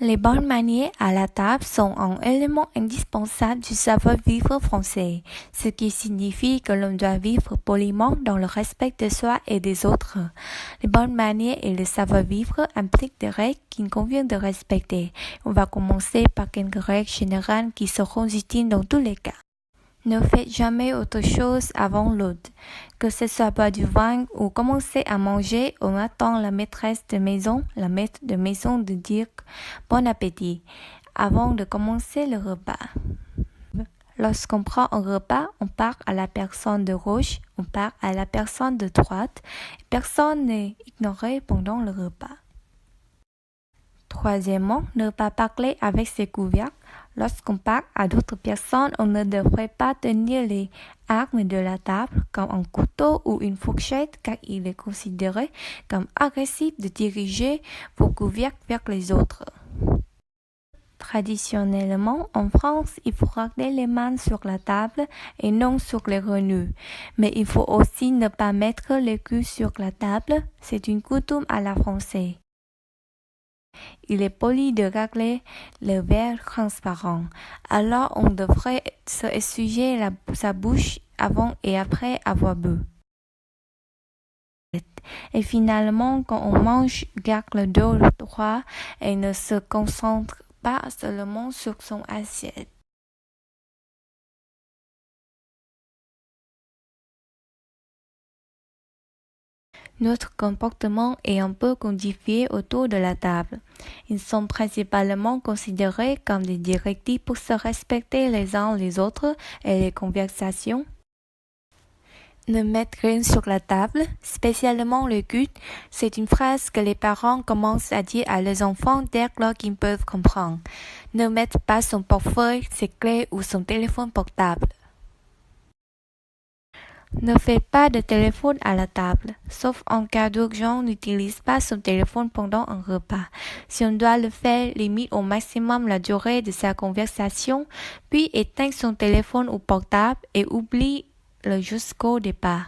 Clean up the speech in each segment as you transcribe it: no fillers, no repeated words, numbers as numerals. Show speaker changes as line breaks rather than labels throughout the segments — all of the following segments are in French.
Les bonnes manières à la table sont un élément indispensable du savoir-vivre français, ce qui signifie que l'on doit vivre poliment dans le respect de soi et des autres. Les bonnes manières et le savoir-vivre impliquent des règles qu'il convient de respecter. On va commencer par quelques règles générales qui seront utiles dans tous les cas. Ne faites jamais autre chose avant l'autre, que ce soit boire du vin ou commencer à manger. On attend la maîtresse de maison, la maître de maison de dire bon appétit avant de commencer le repas. Lorsqu'on prend un repas, on parle à la personne de gauche, on parle à la personne de droite. Personne n'est ignoré pendant le repas. Troisièmement, ne pas parler avec ses couverts. Lorsqu'on parle à d'autres personnes, on ne devrait pas tenir les armes de la table comme un couteau ou une fourchette car il est considéré comme agressif de diriger vos couverts vers les autres. Traditionnellement, en France, il faut régler les mains sur la table et non sur les genoux. Mais il faut aussi ne pas mettre le cul sur la table. C'est une coutume à la française. Il est poli de régler le verre transparent. Alors on devrait se essuyer sa bouche avant et après avoir bu. Et finalement, quand on mange, garde le dos droit et ne se concentre pas seulement sur son assiette. Notre comportement est un peu codifié autour de la table. Ils sont principalement considérés comme des directives pour se respecter les uns les autres et les conversations. Ne mettre rien sur la table, spécialement le cul, c'est une phrase que les parents commencent à dire à leurs enfants dès lors qu'ils peuvent comprendre. Ne mettre pas son portefeuille, ses clés ou son téléphone portable. Ne faites pas de téléphone à la table. Sauf en cas d'urgence, n'utilise pas son téléphone pendant un repas. Si on doit le faire, limite au maximum la durée de sa conversation, puis éteint son téléphone ou portable et oublie-le jusqu'au départ.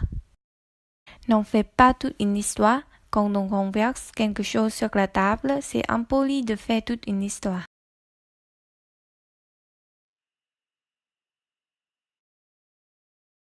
N'en faites pas toute une histoire. Quand on converse quelque chose sur la table, c'est impoli de faire toute une histoire.